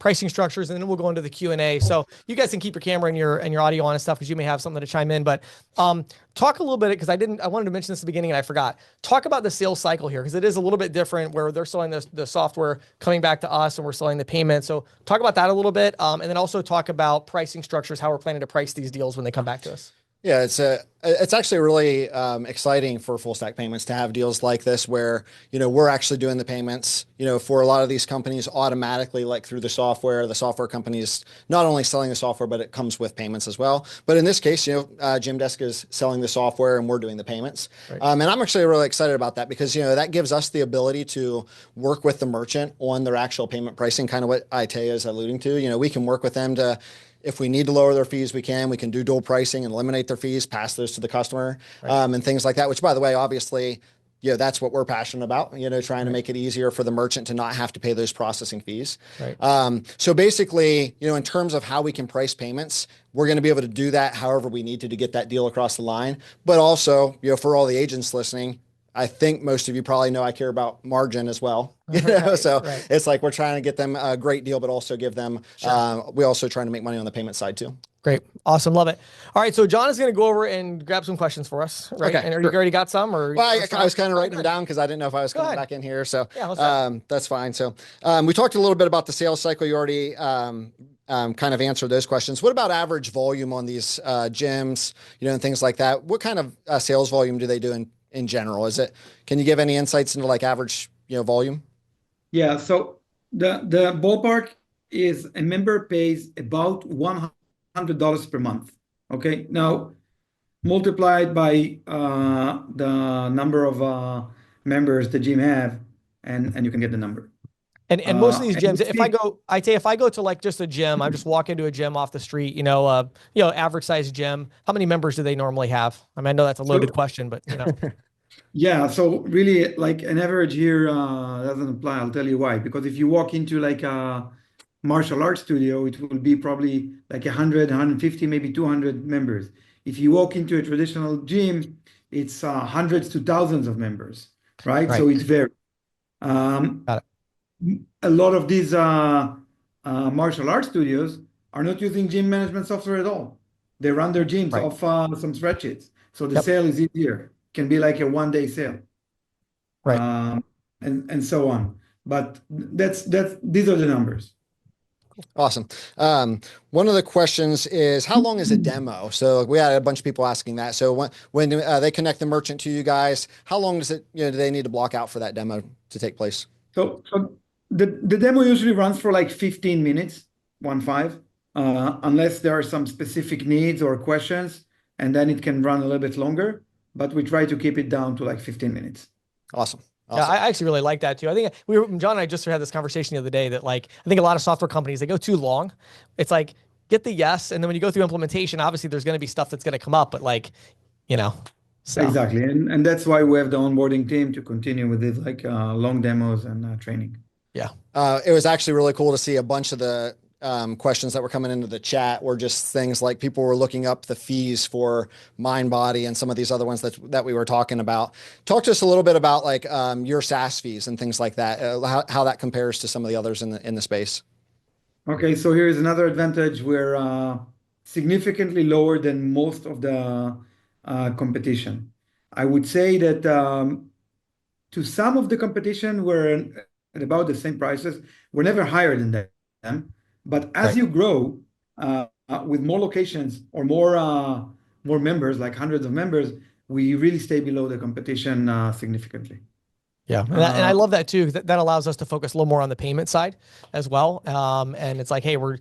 Speaker 1: pricing structures, and then we'll go into the Q&A. So you guys can keep your camera and your audio on and stuff, because you may have something to chime in. But talk a little bit, because I wanted to mention this at the beginning and I forgot. Talk about the sales cycle here, because it is a little bit different where they're selling the software coming back to us and we're selling the payment. So talk about that a little bit, and then also talk about pricing structures, how we're planning to price these deals when they come back to us.
Speaker 2: Yeah, it's actually really exciting for Full Stack Payments to have deals like this where, we're actually doing the payments, for a lot of these companies automatically, like through the software companies not only selling the software, but it comes with payments as well. But in this case, GymDesk is selling the software and we're doing the payments. Right. And I'm actually really excited about that because, that gives us the ability to work with the merchant on their actual payment pricing, kind of what Itay is alluding to. We can work with them to, if we need to lower their fees, we can do dual pricing and eliminate their fees, pass those to the customer, and things like that, which by the way, obviously that's what we're passionate about, trying to make it easier for the merchant to not have to pay those processing fees.
Speaker 1: Right.
Speaker 2: So basically, in terms of how we can price payments, we're going to be able to do that however we need to get that deal across the line. But also, for all the agents listening, I think most of you probably know I care about margin as well. So it's like we're trying to get them a great deal, but also give them, we also trying to make money on the payment side too.
Speaker 1: Great. Awesome. Love it. All right. So Jon is going to go over and grab some questions for us. Right.
Speaker 2: Okay,
Speaker 1: And you already got some or?
Speaker 2: Well, I was kind of writing them down because I didn't know if I was coming back in here. So that's fine. So we talked a little bit about the sales cycle. You already kind of answered those questions. What about average volume on these gyms, and things like that? What kind of sales volume do they do in general? Can you give any insights into like average, volume?
Speaker 3: Yeah. So the ballpark is a member pays about $100 per month. Okay. Now multiplied by the number of members the gym have, and you can get the number.
Speaker 1: And most of these gyms, if I go to like just a gym, I just walk into a gym off the street, average size gym, how many members do they normally have? I mean, I know that's a loaded question, but
Speaker 3: Yeah. So really like an average here doesn't apply. I'll tell you why. Because if you walk into like a martial arts studio, it will be probably like 100, 150, maybe 200 members. If you walk into a traditional gym, it's hundreds to thousands of members, right? So it's very,
Speaker 1: Got it.
Speaker 3: a lot of these martial arts studios are not using gym management software at all. They run their gyms off some spreadsheets. So the sale is easier. Can be like a one-day sale.
Speaker 1: Right.
Speaker 3: And so on. But these are the numbers.
Speaker 2: Awesome. One of the questions is how long is a demo? So we had a bunch of people asking that. So when they connect the merchant to you guys, how long does it, do they need to block out for that demo to take place?
Speaker 3: So the demo usually runs for like 15 minutes, 15, unless there are some specific needs or questions, and then it can run a little bit longer, but we try to keep it down to like 15 minutes.
Speaker 2: Awesome.
Speaker 1: Yeah, I actually really like that too. I think Jon and I just had this conversation the other day that like, I think a lot of software companies, they go too long. It's like, get the yes. And then when you go through implementation, obviously there's going to be stuff that's going to come up, but like, so.
Speaker 3: Exactly. And that's why we have the onboarding team to continue with this, like long demos and training.
Speaker 1: Yeah.
Speaker 2: It was actually really cool to see a bunch of the questions that were coming into the chat were just things like people were looking up the fees for MindBody and some of these other ones that we were talking about. Talk to us a little bit about like your SaaS fees and things like that, how that compares to some of the others in the space.
Speaker 3: Okay, so here's another advantage. We're significantly lower than most of the competition. I would say that to some of the competition, we're at about the same prices. We're never higher than them. But as you grow with more locations or more members, like hundreds of members, we really stay below the competition significantly.
Speaker 1: Yeah, and I love that too, because that allows us to focus a little more on the payment side as well. And it's like, hey, we're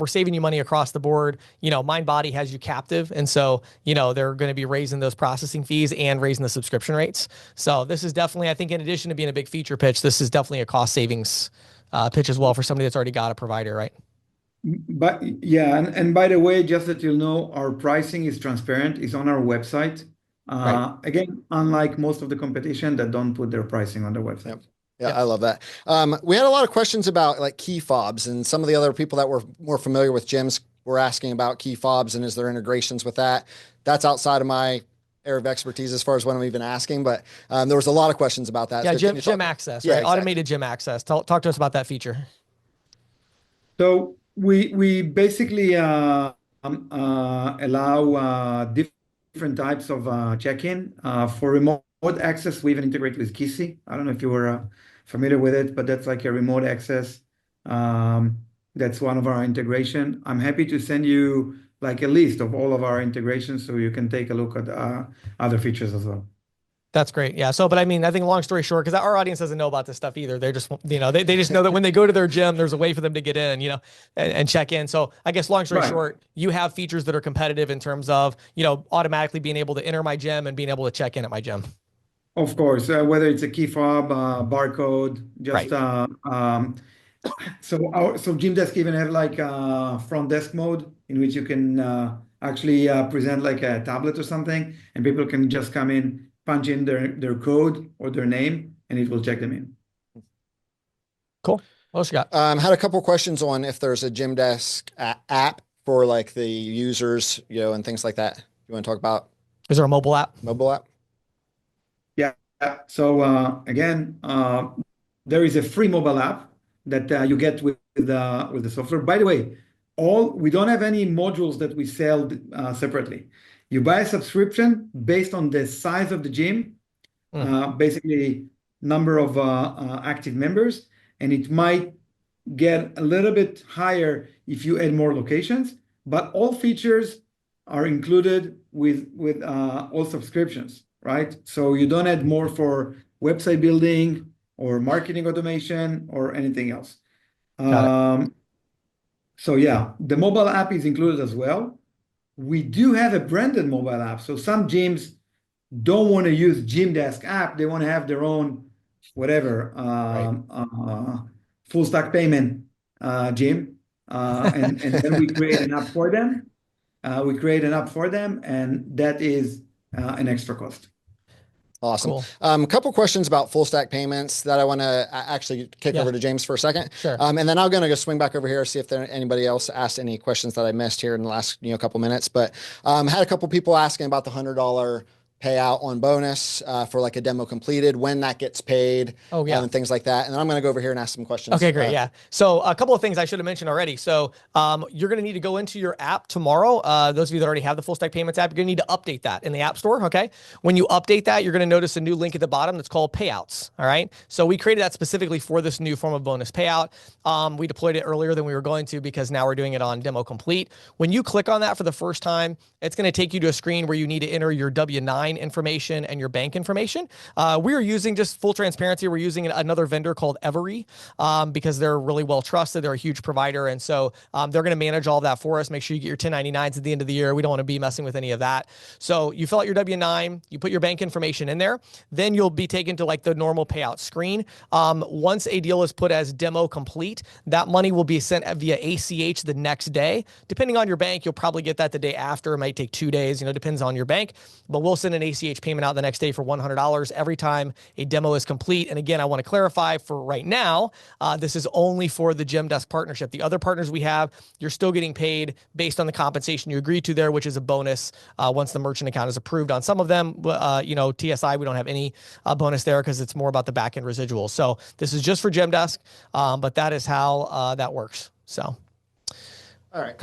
Speaker 1: saving you money across the board. MindBody has you captive, and so they're going to be raising those processing fees and raising the subscription rates. So this is definitely, I think, in addition to being a big feature pitch, this is definitely a cost savings pitch as well for somebody that's already got a provider, right?
Speaker 3: But yeah, and by the way, just that you'll know, our pricing is transparent. It's on our website. Again, unlike most of the competition that don't put their pricing on their website.
Speaker 2: Yeah, I love that. We had a lot of questions about like key fobs, and some of the other people that were more familiar with gyms were asking about key fobs and is there integrations with that. That's outside of my area of expertise as far as what I'm even asking, but there was a lot of questions about that.
Speaker 1: Yeah, so gym access, right? Yeah, exactly. Automated gym access. Talk to us about that feature.
Speaker 3: So we basically allow different types of check-in. For remote access, we even integrate with Kisi. I don't know if you were familiar with it, but that's like a remote access. That's one of our integration. I'm happy to send you like a list of all of our integrations so you can take a look at other features as well.
Speaker 1: That's great. Yeah. So, but I mean, I think long story short, because our audience doesn't know about this stuff either. They're just, they just know that when they go to their gym, there's a way for them to get in, and check in. So I guess long story short, you have features that are competitive in terms of, automatically being able to enter my gym and being able to check in at my gym.
Speaker 3: Of course, whether it's a key fob, barcode, just so GymDesk even have like front desk mode in which you can actually present like a tablet or something, and people can just come in, punch in their code or their name, and it will check them in.
Speaker 1: Cool. What else you got?
Speaker 2: Had a couple questions on if there's a GymDesk app for like the users, and things like that. You want to talk about
Speaker 1: Is there a mobile app?
Speaker 2: mobile app?
Speaker 3: Yeah. So again, there is a free mobile app that you get with the software. By the way, we don't have any modules that we sell separately. You buy a subscription based on the size of the gym, basically number of active members, and it might get a little bit higher if you add more locations, but all features are included with all subscriptions, right? So you don't add more for website building or marketing automation or anything else. So yeah, the mobile app is included as well. We do have a branded mobile app. So some gyms don't want to use GymDesk app. They want to have their own whatever, full stack payment gym. And then we create an app for them. And that is an extra cost.
Speaker 2: Awesome.
Speaker 1: Cool.
Speaker 2: A couple questions about full stack payments that I want to actually kick over to James for a second.
Speaker 1: Sure.
Speaker 2: And then I'm going to go swing back over here, see if anybody else asked any questions that I missed here in the last couple minutes. But had a couple people asking about the $100 payout on bonus for like a demo completed, when that gets paid, and things like that. And then I'm going to go over here and ask some questions.
Speaker 1: Okay, great. Yeah. So a couple of things I should have mentioned already. So you're going to need to go into your app tomorrow. Those of you that already have the Full Stack Payments app, you're going to need to update that in the App Store. Okay. When you update that, you're going to notice a new link at the bottom that's called Payouts. All right. So we created that specifically for this new form of bonus payout. We deployed it earlier than we were going to because now we're doing it on Demo Complete. When you click on that for the first time, it's going to take you to a screen where you need to enter your W-9 information and your bank information. We are using, just full transparency, we're using another vendor called Every because they're really well trusted. They're a huge provider. And so they're going to manage all of that for us. Make sure you get your 1099s at the end of the year. We don't want to be messing with any of that. So you fill out your W-9, you put your bank information in there, then you'll be taken to like the normal payout screen. Once a deal is put as demo complete, that money will be sent via ACH the next day. Depending on your bank, you'll probably get that the day after. It might take 2 days, depends on your bank, but we'll send an ACH payment out the next day for $100 every time a demo is complete. And again, I want to clarify for right now, this is only for the GymDesk partnership. The other partners we have, you're still getting paid based on the compensation you agreed to there, which is a bonus once the merchant account is approved on some of them. TSI, we don't have any bonus there because it's more about the back-end residuals. So this is just for GymDesk, but that is how that works. So.
Speaker 2: All right.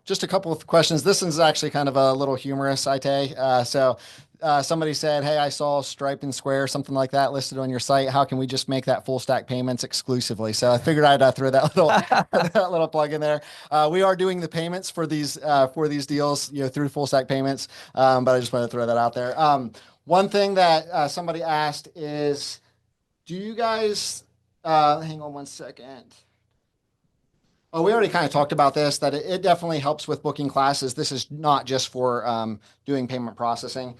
Speaker 2: Just a couple of questions. This one's actually kind of a little humorous, Itay. Somebody said, hey, I saw Stripe and Square, something like that listed on your site. How can we just make that full stack payments exclusively? So I figured I'd throw that little plug in there. We are doing the payments for these deals, through full stack payments. But I just wanted to throw that out there. One thing that somebody asked is, do you guys, hang on one second. Oh, we already kind of talked about this, that it definitely helps with booking classes. This is not just for doing payment processing.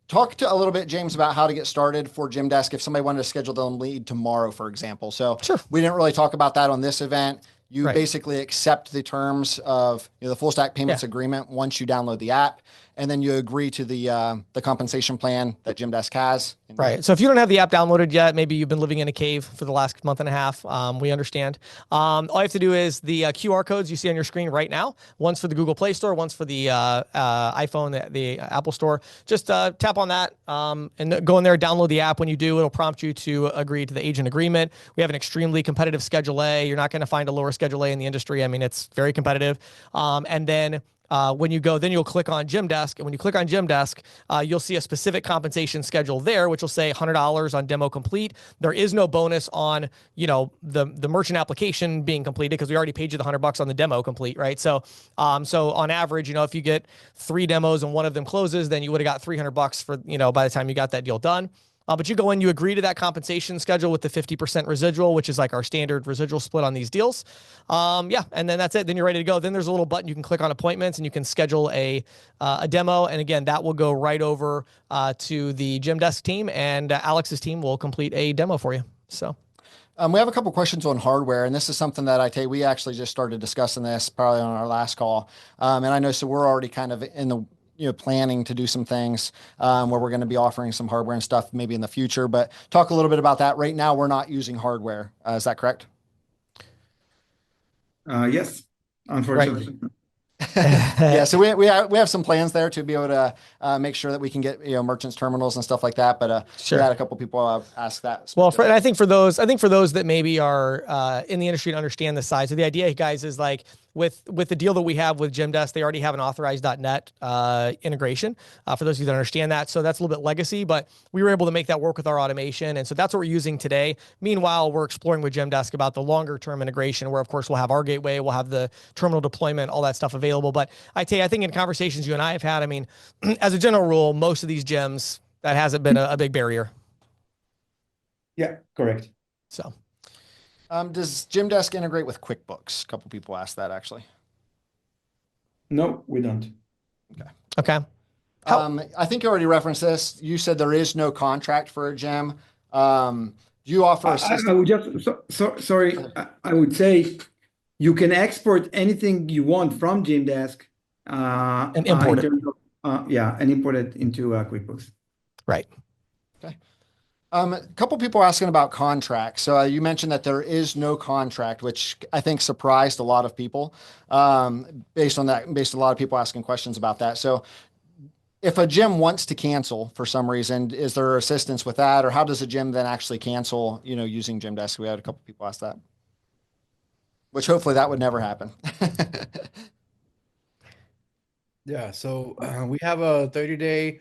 Speaker 2: Talk to a little bit, James, about how to get started for GymDesk if somebody wanted to schedule them lead tomorrow, for example. So
Speaker 1: sure. We
Speaker 2: didn't really talk about that on this event. You basically accept the terms of the full stack payments agreement once you download the app, and then you agree to the compensation plan that GymDesk has.
Speaker 1: Right. So if you don't have the app downloaded yet, maybe you've been living in a cave for the last month and a half. We understand. All you have to do is the QR codes you see on your screen right now. One's for the Google Play Store, one's for the iPhone, the Apple Store. Just tap on that and go in there, download the app. When you do, it'll prompt you to agree to the agent agreement. We have an extremely competitive Schedule A. You're not going to find a lower Schedule A in the industry. I mean, it's very competitive. And then when you go, then you'll click on GymDesk. And when you click on GymDesk, you'll see a specific compensation schedule there, which will say $100 on demo complete. There is no bonus on, the merchant application being completed because we already paid you the $100 on the demo complete, right? So on average, if you get 3 demos and one of them closes, then you would have got $300 for, by the time you got that deal done. But you go in, you agree to that compensation schedule with the 50% residual, which is like our standard residual split on these deals. And then that's it. Then you're ready to go. Then there's a little button you can click on appointments and you can schedule a demo. And again, that will go right over to the GymDesk team, and Alex's team will complete a demo for you. So.
Speaker 2: We have a couple questions on hardware, and this is something that we actually just started discussing this probably on our last call. And I know, so we're already kind of in the planning to do some things where we're going to be offering some hardware and stuff maybe in the future. But talk a little bit about that. Right now, we're not using hardware. Is that correct?
Speaker 3: Yes,
Speaker 1: Right.
Speaker 3: unfortunately.
Speaker 2: Yeah, so we have some plans there to be able to make sure that we can get merchants terminals and stuff like that. But
Speaker 1: Sure.
Speaker 2: we had a couple people ask that.
Speaker 1: Well, and I think for those that maybe are in the industry to understand the size. So the idea, guys, is like with the deal that we have with GymDesk, they already have an authorized.net integration. For those of you that understand that, so that's a little bit legacy, but we were able to make that work with our automation, and so that's what we're using today. Meanwhile, we're exploring with GymDesk about the longer term integration, where of course we'll have our gateway, we'll have the terminal deployment, all that stuff available. But I think in conversations you and I have had, I mean, as a general rule, most of these gyms that hasn't been a big barrier.
Speaker 3: Yeah, correct.
Speaker 1: So,
Speaker 2: does GymDesk integrate with QuickBooks? A couple people asked that actually.
Speaker 3: No, we don't.
Speaker 1: okay.
Speaker 2: I think you already referenced this. You said there is no contract for a gym. Do you offer a system?
Speaker 3: I would just, sorry, I would say you can export anything you want from GymDesk
Speaker 1: And import it.
Speaker 3: And import it into QuickBooks.
Speaker 1: Right.
Speaker 2: Okay. A couple people asking about contracts. So you mentioned that there is no contract, which I think surprised a lot of people based on a lot of people asking questions about that. So if a gym wants to cancel for some reason, is there assistance with that? Or how does a gym then actually cancel, using GymDesk? We had a couple people ask that, which hopefully that would never happen.
Speaker 4: Yeah, so we have a 30-day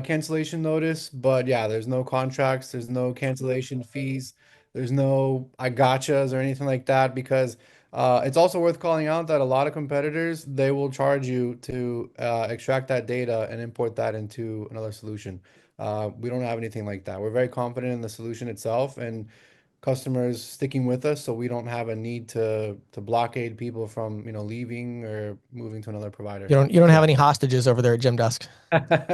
Speaker 4: cancellation notice, but yeah, there's no contracts, there's no cancellation fees, there's no I gotchas or anything like that, because it's also worth calling out that a lot of competitors, they will charge you to extract that data and import that into another solution. We don't have anything like that. We're very confident in the solution itself and customers sticking with us, so we don't have a need to blockade people from leaving or moving to another provider.
Speaker 1: You don't have any hostages over there at GymDesk.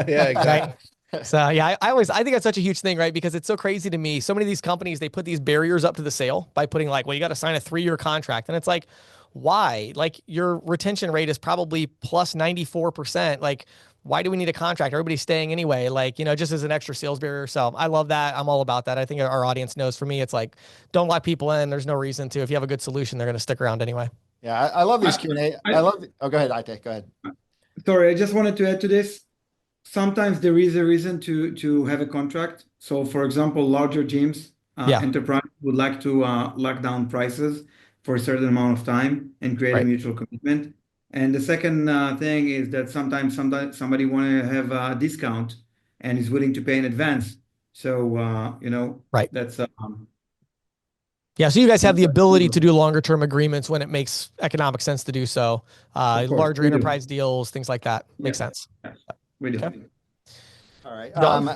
Speaker 4: Yeah, exactly.
Speaker 1: So yeah, I think that's such a huge thing, right? Because it's so crazy to me. So many of these companies, they put these barriers up to the sale by putting like, well, you got to sign a 3-year contract. And it's like, why? Like your retention rate is probably plus 94%. Like, why do we need a contract? Everybody's staying anyway, like, just as an extra sales barrier. So I love that. I'm all about that. I think our audience knows. For me, it's like, don't let people in. There's no reason to. If you have a good solution, they're going to stick around anyway.
Speaker 2: Yeah, I love these Q&A. Oh, go ahead, Itay. Go ahead.
Speaker 3: Sorry, I just wanted to add to this. Sometimes there is a reason to have a contract. So, for example, larger gyms, enterprise would like to lock down prices for a certain amount of time and create a mutual commitment. And the second thing is that sometimes somebody want to have a discount and is willing to pay in advance. So, that's
Speaker 1: yeah. So you guys have the ability to do longer term agreements when it makes economic sense to do so. Larger enterprise deals, things like that. Makes sense.
Speaker 3: Yes, we do.
Speaker 1: Okay.
Speaker 2: All right.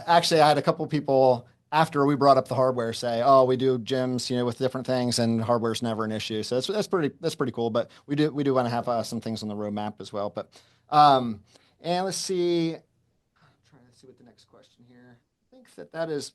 Speaker 2: Actually, I had a couple people after we brought up the hardware say, "Oh, we do gyms, with different things, and hardware's never an issue." So that's pretty cool. But we do want to have some things on the roadmap as well. But and let's see. I'm trying to see what the next question here. I think that is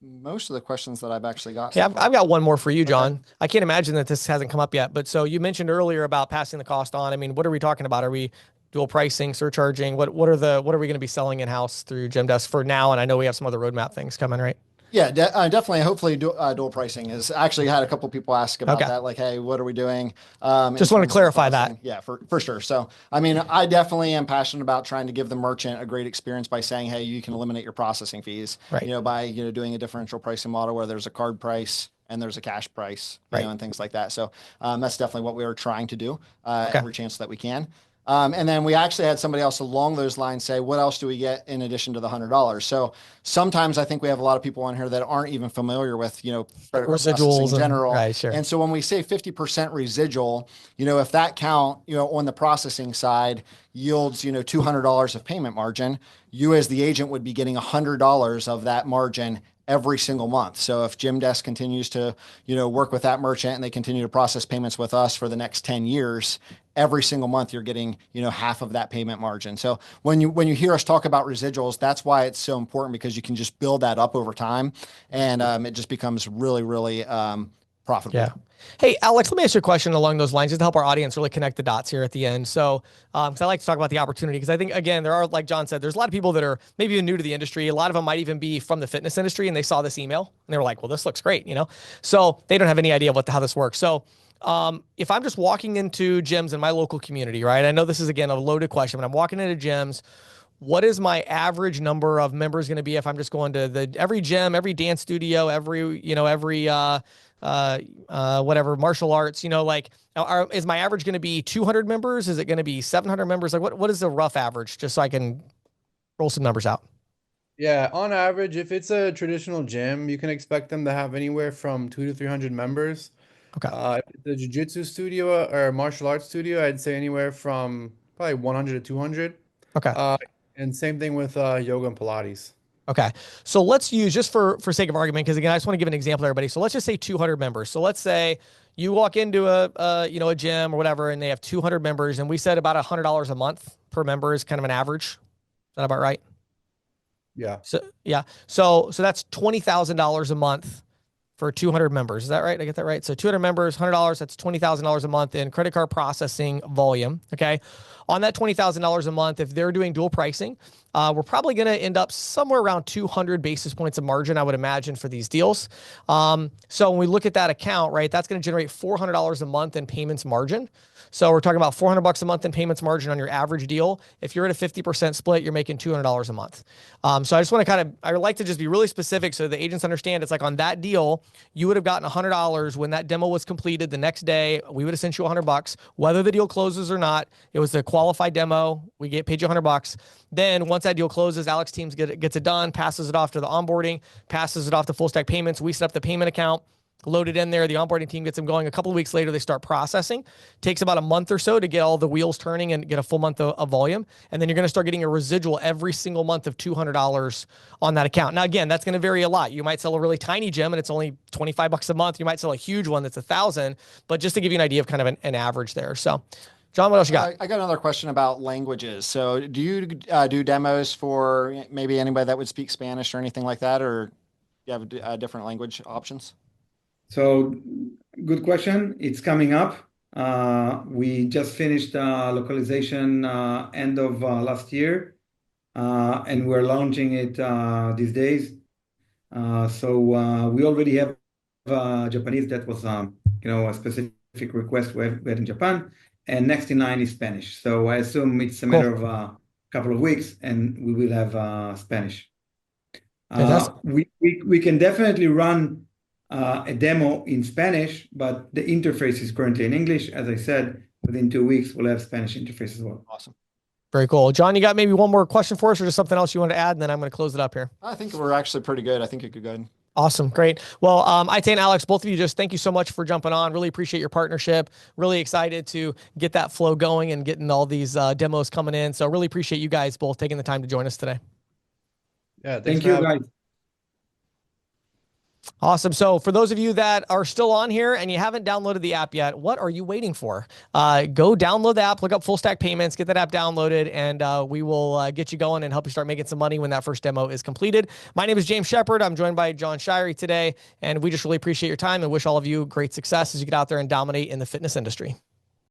Speaker 2: most of the questions that I've actually got.
Speaker 1: Yeah, I've got one more for you, John. Okay. I can't imagine that this hasn't come up yet. But so you mentioned earlier about passing the cost on. I mean, what are we talking about? Are we dual pricing, surcharging? What are we going to be selling in house through GymDesk for now? And I know we have some other roadmap things coming, right?
Speaker 2: Yeah, definitely. Hopefully, dual pricing is actually had a couple people ask about that. Like, hey, what are we doing?
Speaker 1: Just want to clarify that.
Speaker 2: Yeah, for sure. So, I mean, I definitely am passionate about trying to give the merchant a great experience by saying, hey, you can eliminate your processing fees.
Speaker 1: Right.
Speaker 2: By doing a differential pricing model where there's a card price and there's a cash price, and things like that. So, that's definitely what we are trying to do every chance that we can. And then we actually had somebody else along those lines say, what else do we get in addition to the $100? So sometimes I think we have a lot of people on here that aren't even familiar with,
Speaker 1: residuals
Speaker 2: in general.
Speaker 1: Right, sure.
Speaker 2: And so when we say 50% residual, if that count, on the processing side yields, $200 of payment margin, you as the agent would be getting $100 of that margin every single month. So if GymDesk continues to, work with that merchant and they continue to process payments with us for the next 10 years, every single month you're getting, half of that payment margin. So when you hear us talk about residuals, that's why it's so important, because you can just build that up over time, and it just becomes really, really profitable.
Speaker 1: Yeah. Hey, Alex, let me ask you a question along those lines just to help our audience really connect the dots here at the end. So, because I like to talk about the opportunity, because I think, again, there are, like Jon said, there's a lot of people that are maybe even new to the industry. A lot of them might even be from the fitness industry, and they saw this email and they were like, well, this looks great, you know? So they don't have any idea how this works. So, if I'm just walking into gyms in my local community, right? I know this is, again, a loaded question, but I'm walking into gyms. What is my average number of members going to be if I'm just going to every gym, every dance studio, every whatever martial arts, like, is my average going to be 200 members? Is it going to be 700 members? Like, what is the rough average, just so I can roll some numbers out?
Speaker 4: Yeah, on average, if it's a traditional gym, you can expect them to have anywhere from 200 to 300 members.
Speaker 1: Okay.
Speaker 4: If it's a jiu-jitsu studio or martial arts studio, I'd say anywhere from probably 100 to 200.
Speaker 1: Okay.
Speaker 4: And same thing with yoga and Pilates.
Speaker 1: Okay. So let's use, just for sake of argument, because again, I just want to give an example to everybody. So let's just say 200 members. So let's say you walk into a gym or whatever, and they have 200 members, and we said about $100 a month per member is kind of an average. Is that about right?
Speaker 4: Yeah.
Speaker 1: So yeah. So that's $20,000 a month for 200 members. Is that right? I get that right? So 200 members, $100, that's $20,000 a month in credit card processing volume. Okay. On that $20,000 a month, if they're doing dual pricing, we're probably going to end up somewhere around 200 basis points of margin, I would imagine, for these deals. So when we look at that account, right, that's going to generate $400 a month in payments margin. So we're talking about $400 a month in payments margin on your average deal. If you're at a 50% split, you're making $200 a month. So I just want to I would like to just be really specific so the agents understand. It's like on that deal, you would have gotten $100 when that demo was completed. The next day, we would have sent you $100, whether the deal closes or not. It was a qualified demo. We paid you $100. Then once that deal closes, Alex teams gets it done, passes it off to the onboarding, passes it off to Full Stack Payments. We set up the payment account, load it in there. The onboarding team gets them going. A couple of weeks later, they start processing. Takes about a month or so to get all the wheels turning and get a full month of volume. And then you're going to start getting a residual every single month of $200 on that account. Now, again, that's going to vary a lot. You might sell a really tiny gym and it's only $25 a month. You might sell a huge one that's $1,000, but just to give you an idea of kind of an average there. So, Jon, what else you got?
Speaker 2: I got another question about languages. So do you do demos for maybe anybody that would speak Spanish or anything like that, or do you have different language options?
Speaker 3: So good question. It's coming up. We just finished localization end of last year, and we're launching it these days. So we already have Japanese. That was a specific request we had in Japan. And next in line is Spanish. So I assume it's a matter of a couple of weeks, and we will have Spanish. We can definitely run a demo in Spanish, but the interface is currently in English. As I said, within 2 weeks, we'll have Spanish interface as well.
Speaker 2: Awesome.
Speaker 1: Very cool. Jon, you got maybe one more question for us or just something else you want to add? And then I'm going to close it up here.
Speaker 2: I think we're actually pretty good. I think you could go ahead.
Speaker 1: Awesome. Great. Well, Itay and Alex, both of you, just thank you so much for jumping on. Really appreciate your partnership. Really excited to get that flow going and getting all these demos coming in. So really appreciate you guys both taking the time to join us today.
Speaker 4: Yeah.
Speaker 3: Thank you, guys.
Speaker 1: Awesome. So for those of you that are still on here and you haven't downloaded the app yet, what are you waiting for? Go download the app, look up Full Stack Payments, get that app downloaded, and we will get you going and help you start making some money when that first demo is completed. My name is James Shepard. I'm joined by Jon Shirey today, and we just really appreciate your time and wish all of you great success as you get out there and dominate in the fitness industry.